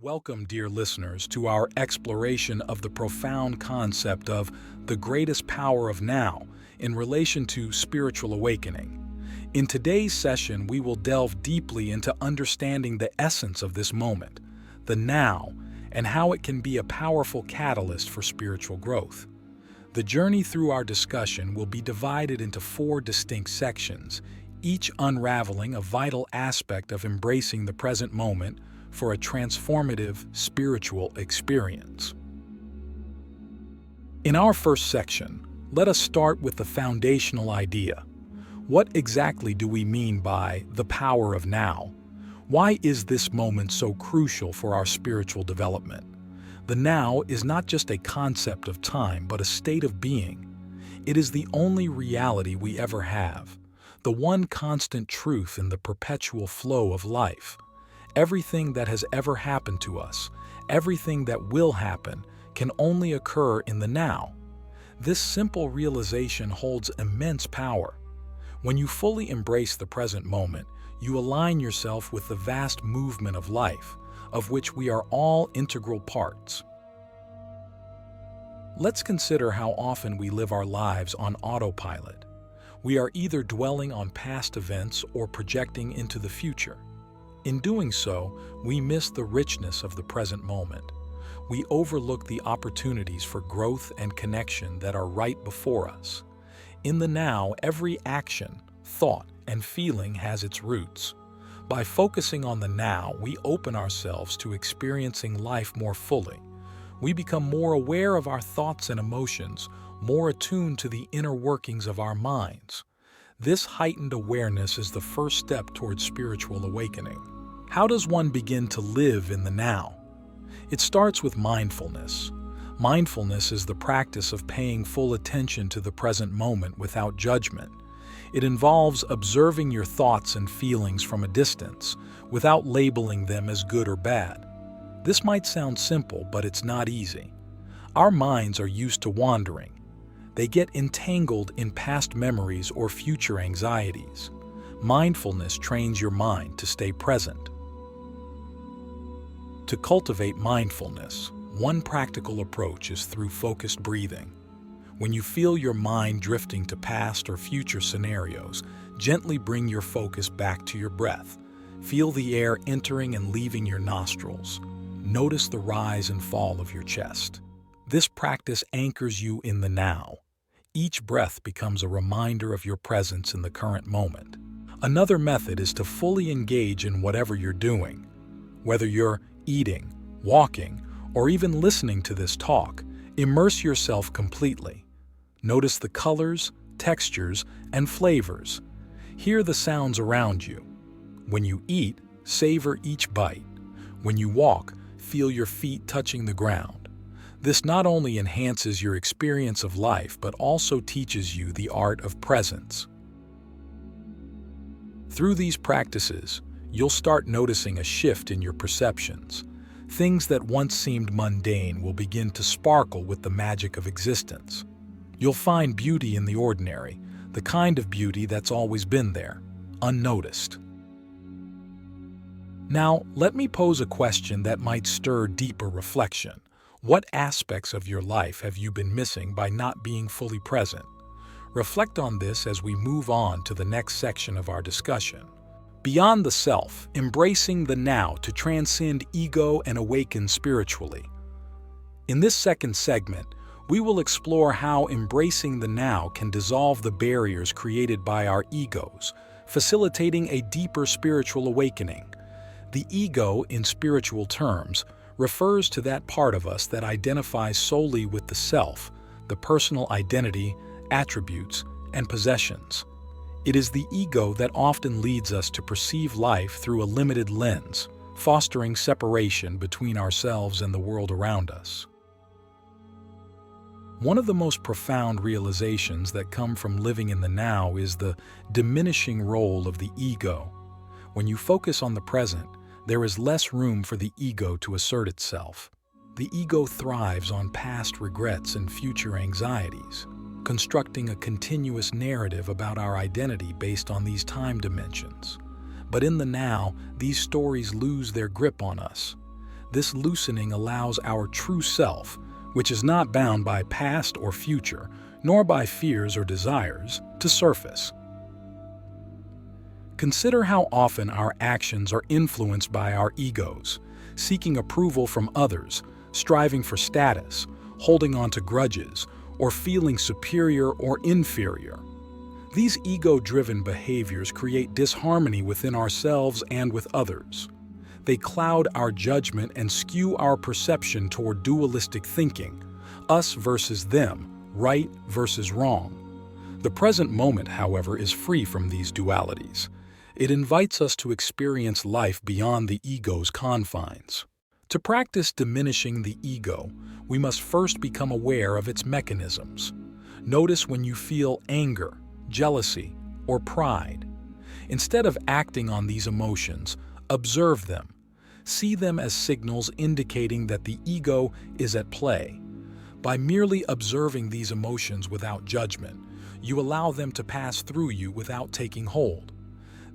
Welcome, dear listeners, to our exploration of the profound concept of the greatest power of now in relation to spiritual awakening. In today's session, we will delve deeply into understanding the essence of this moment, the now, and how it can be a powerful catalyst for spiritual growth. The journey through our discussion will be divided into four distinct sections, each unraveling a vital aspect of embracing the present moment for a transformative spiritual experience. In our first section, let us start with the foundational idea. What exactly do we mean by the power of now? Why is this moment so crucial for our spiritual development? The now is not just a concept of time, but a state of being. It is the only reality we ever have, the one constant truth in the perpetual flow of life. Everything that has ever happened to us, everything that will happen, can only occur in the now. This simple realization holds immense power. When you fully embrace the present moment, you align yourself with the vast movement of life, of which we are all integral parts. Let's consider how often we live our lives on autopilot. We are either dwelling on past events or projecting into the future. In doing so, we miss the richness of the present moment. We overlook the opportunities for growth and connection that are right before us. In the now, every action, thought, and feeling has its roots. By focusing on the now, we open ourselves to experiencing life more fully. We become more aware of our thoughts and emotions, more attuned to the inner workings of our minds. This heightened awareness is the first step towards spiritual awakening. How does one begin to live in the now? It starts with mindfulness. Mindfulness is the practice of paying full attention to the present moment without judgment. It involves observing your thoughts and feelings from a distance, without labeling them as good or bad. This might sound simple, but it's not easy. Our minds are used to wandering. They get entangled in past memories or future anxieties. Mindfulness trains your mind to stay present. To cultivate mindfulness, one practical approach is through focused breathing. When you feel your mind drifting to past or future scenarios, gently bring your focus back to your breath. Feel the air entering and leaving your nostrils. Notice the rise and fall of your chest. This practice anchors you in the now. Each breath becomes a reminder of your presence in the current moment. Another method is to fully engage in whatever you're doing. Whether you're eating, walking, or even listening to this talk, immerse yourself completely. Notice the colors, textures, and flavors. Hear the sounds around you. When you eat, savor each bite. When you walk, feel your feet touching the ground. This not only enhances your experience of life, but also teaches you the art of presence. Through these practices, you'll start noticing a shift in your perceptions. Things that once seemed mundane will begin to sparkle with the magic of existence. You'll find beauty in the ordinary, the kind of beauty that's always been there, unnoticed. Now, let me pose a question that might stir deeper reflection. What aspects of your life have you been missing by not being fully present? Reflect on this as we move on to the next section of our discussion. Beyond the self, embracing the now to transcend ego and awaken spiritually. In this second segment, we will explore how embracing the now can dissolve the barriers created by our egos, facilitating a deeper spiritual awakening. The ego, in spiritual terms, refers to that part of us that identifies solely with the self, the personal identity, attributes, and possessions. It is the ego that often leads us to perceive life through a limited lens, fostering separation between ourselves and the world around us. One of the most profound realizations that come from living in the now is the diminishing role of the ego. When you focus on the present, there is less room for the ego to assert itself. The ego thrives on past regrets and future anxieties, constructing a continuous narrative about our identity based on these time dimensions. But in the now, these stories lose their grip on us. This loosening allows our true self, which is not bound by past or future, nor by fears or desires, to surface. Consider how often our actions are influenced by our egos, seeking approval from others, striving for status, holding on to grudges, or feeling superior or inferior. These ego-driven behaviors create disharmony within ourselves and with others. They cloud our judgment and skew our perception toward dualistic thinking, us versus them, right versus wrong. The present moment, however, is free from these dualities. It invites us to experience life beyond the ego's confines. To practice diminishing the ego, we must first become aware of its mechanisms. Notice when you feel anger, jealousy, or pride. Instead of acting on these emotions, observe them. See them as signals indicating that the ego is at play. By merely observing these emotions without judgment, you allow them to pass through you without taking hold.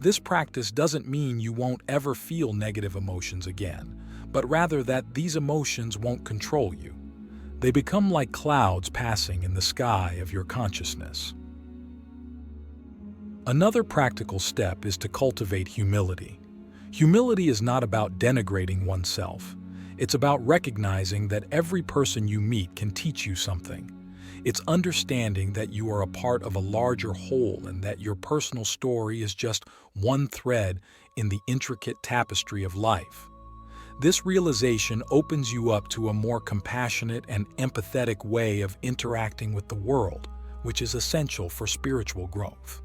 This practice doesn't mean you won't ever feel negative emotions again, but rather that these emotions won't control you. They become like clouds passing in the sky of your consciousness. Another practical step is to cultivate humility. Humility is not about denigrating oneself. It's about recognizing that every person you meet can teach you something. It's understanding that you are a part of a larger whole and that your personal story is just one thread in the intricate tapestry of life. This realization opens you up to a more compassionate and empathetic way of interacting with the world, which is essential for spiritual growth.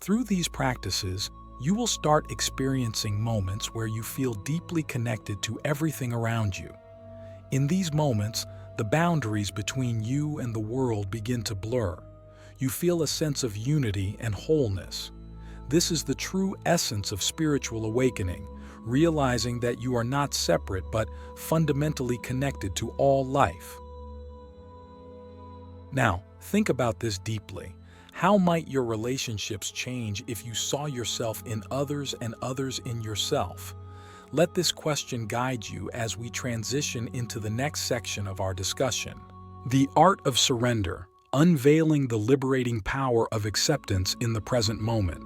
Through these practices, you will start experiencing moments where you feel deeply connected to everything around you. In these moments, the boundaries between you and the world begin to blur. You feel a sense of unity and wholeness. This is the true essence of spiritual awakening, realizing that you are not separate but fundamentally connected to all life. Now, think about this deeply. How might your relationships change if you saw yourself in others and others in yourself? Let this question guide you as we transition into the next section of our discussion. The art of surrender, unveiling the liberating power of acceptance in the present moment.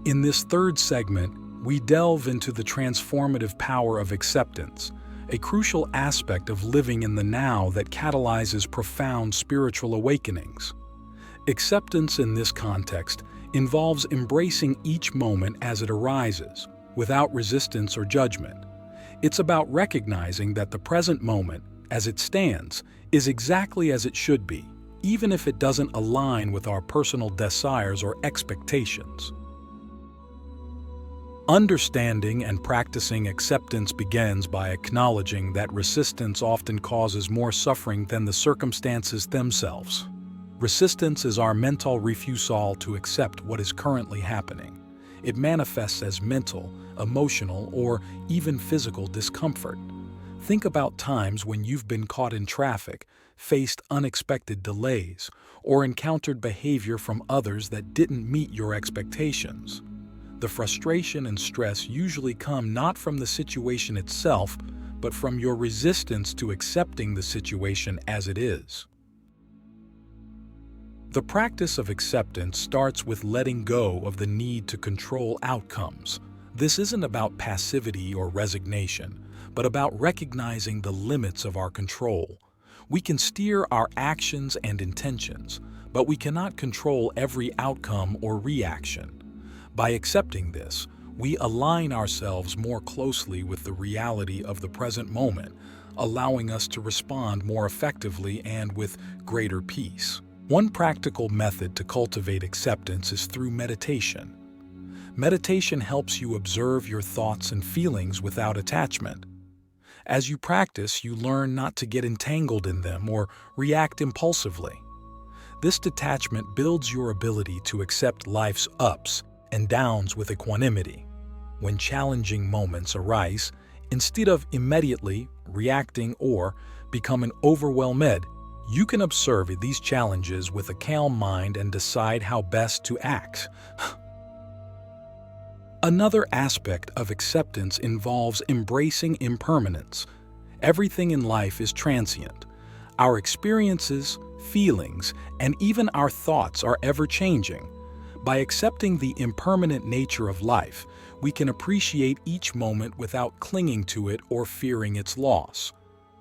In this third segment, we delve into the transformative power of acceptance, a crucial aspect of living in the now that catalyzes profound spiritual awakenings. Acceptance in this context involves embracing each moment as it arises, without resistance or judgment. It's about recognizing that the present moment, as it stands, is exactly as it should be, even if it doesn't align with our personal desires or expectations. Understanding and practicing acceptance begins by acknowledging that resistance often causes more suffering than the circumstances themselves. Resistance is our mental refusal to accept what is currently happening. It manifests as mental, emotional, or even physical discomfort. Think about times when you've been caught in traffic, faced unexpected delays, or encountered behavior from others that didn't meet your expectations. The frustration and stress usually come not from the situation itself, but from your resistance to accepting the situation as it is. The practice of acceptance starts with letting go of the need to control outcomes. This isn't about passivity or resignation, but about recognizing the limits of our control. We can steer our actions and intentions, but we cannot control every outcome or reaction. By accepting this, we align ourselves more closely with the reality of the present moment, allowing us to respond more effectively and with greater peace. One practical method to cultivate acceptance is through meditation. Meditation helps you observe your thoughts and feelings without attachment. As you practice, you learn not to get entangled in them or react impulsively. This detachment builds your ability to accept life's ups and downs with equanimity. When challenging moments arise, instead of immediately reacting or becoming overwhelmed, you can observe these challenges with a calm mind and decide how best to act. Another aspect of acceptance involves embracing impermanence. Everything in life is transient. Our experiences, feelings, and even our thoughts are ever-changing. By accepting the impermanent nature of life, we can appreciate each moment without clinging to it or fearing its loss.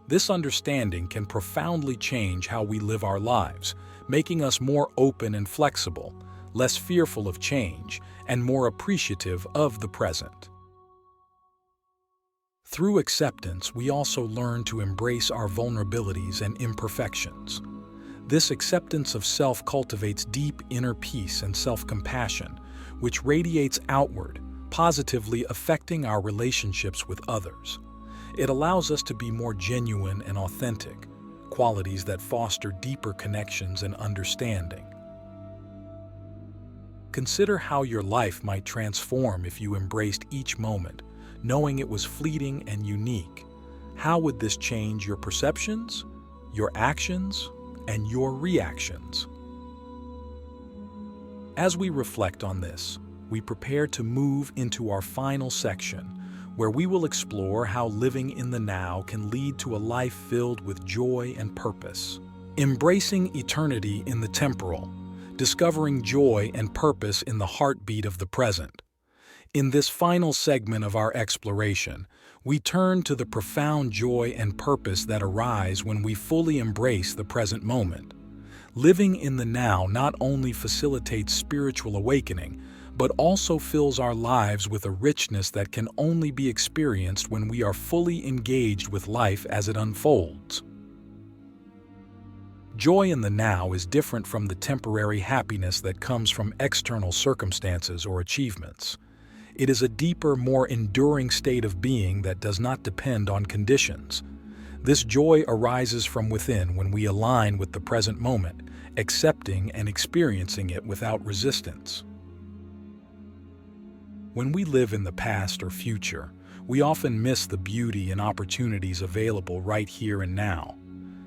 This understanding can profoundly change how we live our lives, making us more open and flexible, less fearful of change, and more appreciative of the present. Through acceptance, we also learn to embrace our vulnerabilities and imperfections. This acceptance of self cultivates deep inner peace and self-compassion, which radiates outward, positively affecting our relationships with others. It allows us to be more genuine and authentic, qualities that foster deeper connections and understanding. Consider how your life might transform if you embraced each moment, knowing it was fleeting and unique. How would this change your perceptions, your actions, and your reactions? As we reflect on this, we prepare to move into our final section, where we will explore how living in the now can lead to a life filled with joy and purpose. Embracing eternity in the temporal, discovering joy and purpose in the heartbeat of the present. In this final segment of our exploration, we turn to the profound joy and purpose that arise when we fully embrace the present moment. Living in the now not only facilitates spiritual awakening, but also fills our lives with a richness that can only be experienced when we are fully engaged with life as it unfolds. Joy in the now is different from the temporary happiness that comes from external circumstances or achievements. It is a deeper, more enduring state of being that does not depend on conditions. This joy arises from within when we align with the present moment, accepting and experiencing it without resistance. When we live in the past or future, we often miss the beauty and opportunities available right here and now.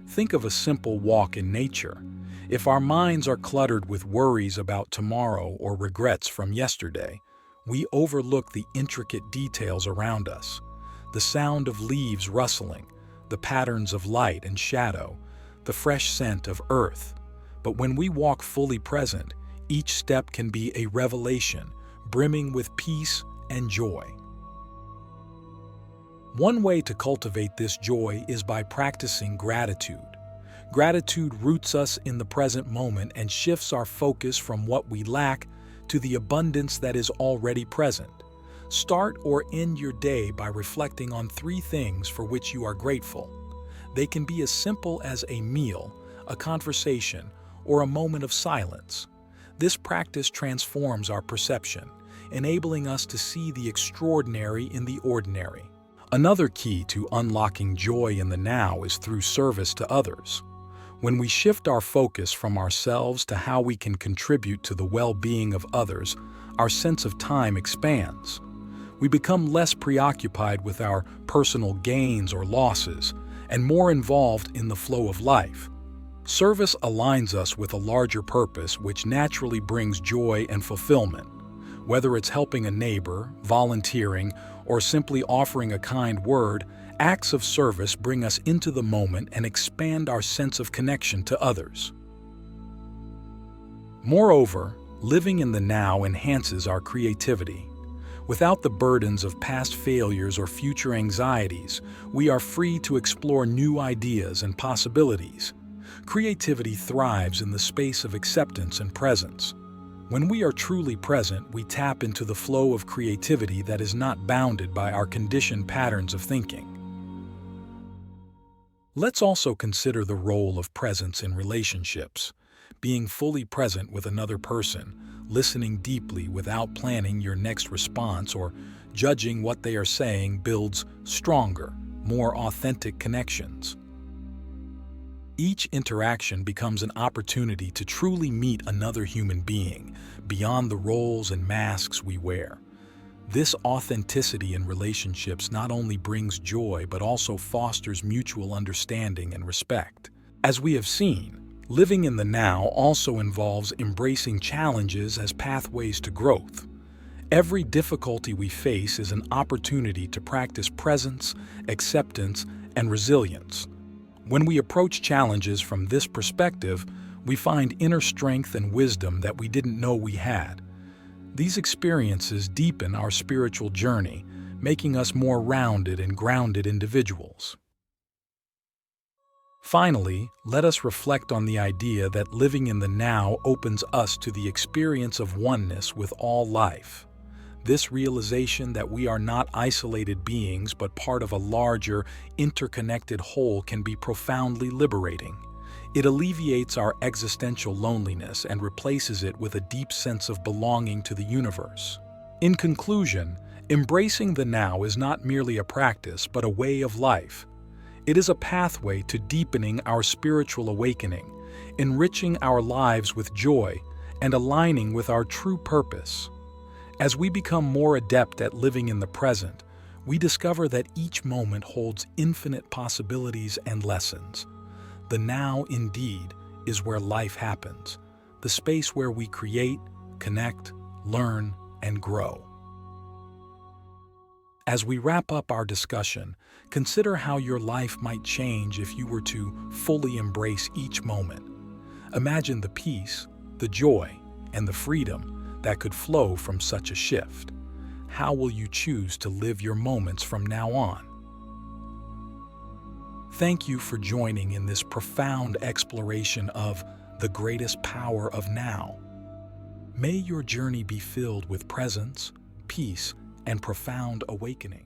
Think of a simple walk in nature. If our minds are cluttered with worries about tomorrow or regrets from yesterday, we overlook the intricate details around us. The sound of leaves rustling, the patterns of light and shadow, the fresh scent of earth. But when we walk fully present, each step can be a revelation, brimming with peace and joy. One way to cultivate this joy is by practicing gratitude. Gratitude roots us in the present moment and shifts our focus from what we lack to the abundance that is already present. Start or end your day by reflecting on 3 things for which you are grateful. They can be as simple as a meal, a conversation, or a moment of silence. This practice transforms our perception, enabling us to see the extraordinary in the ordinary. Another key to unlocking joy in the now is through service to others. When we shift our focus from ourselves to how we can contribute to the well-being of others, our sense of time expands. We become less preoccupied with our personal gains or losses, and more involved in the flow of life. Service aligns us with a larger purpose, which naturally brings joy and fulfillment. Whether it's helping a neighbor, volunteering, or simply offering a kind word, acts of service bring us into the moment and expand our sense of connection to others. Moreover, living in the now enhances our creativity. Without the burdens of past failures or future anxieties, we are free to explore new ideas and possibilities. Creativity thrives in the space of acceptance and presence. When we are truly present, we tap into the flow of creativity that is not bounded by our conditioned patterns of thinking. Let's also consider the role of presence in relationships. Being fully present with another person, listening deeply without planning your next response or judging what they are saying builds stronger, more authentic connections. Each interaction becomes an opportunity to truly meet another human being, beyond the roles and masks we wear. This authenticity in relationships not only brings joy but also fosters mutual understanding and respect. As we have seen, living in the now also involves embracing challenges as pathways to growth. Every difficulty we face is an opportunity to practice presence, acceptance, and resilience. When we approach challenges from this perspective, we find inner strength and wisdom that we didn't know we had. These experiences deepen our spiritual journey, making us more rounded and grounded individuals. Finally, let us reflect on the idea that living in the now opens us to the experience of oneness with all life. This realization that we are not isolated beings but part of a larger, interconnected whole can be profoundly liberating. It alleviates our existential loneliness and replaces it with a deep sense of belonging to the universe. In conclusion, embracing the now is not merely a practice but a way of life. It is a pathway to deepening our spiritual awakening, enriching our lives with joy, and aligning with our true purpose. As we become more adept at living in the present, we discover that each moment holds infinite possibilities and lessons. The now, indeed, is where life happens, the space where we create, connect, learn, and grow. As we wrap up our discussion, consider how your life might change if you were to fully embrace each moment. Imagine the peace, the joy, and the freedom that could flow from such a shift. How will you choose to live your moments from now on? Thank you for joining in this profound exploration of the greatest power of now. May your journey be filled with presence, peace, and profound awakening.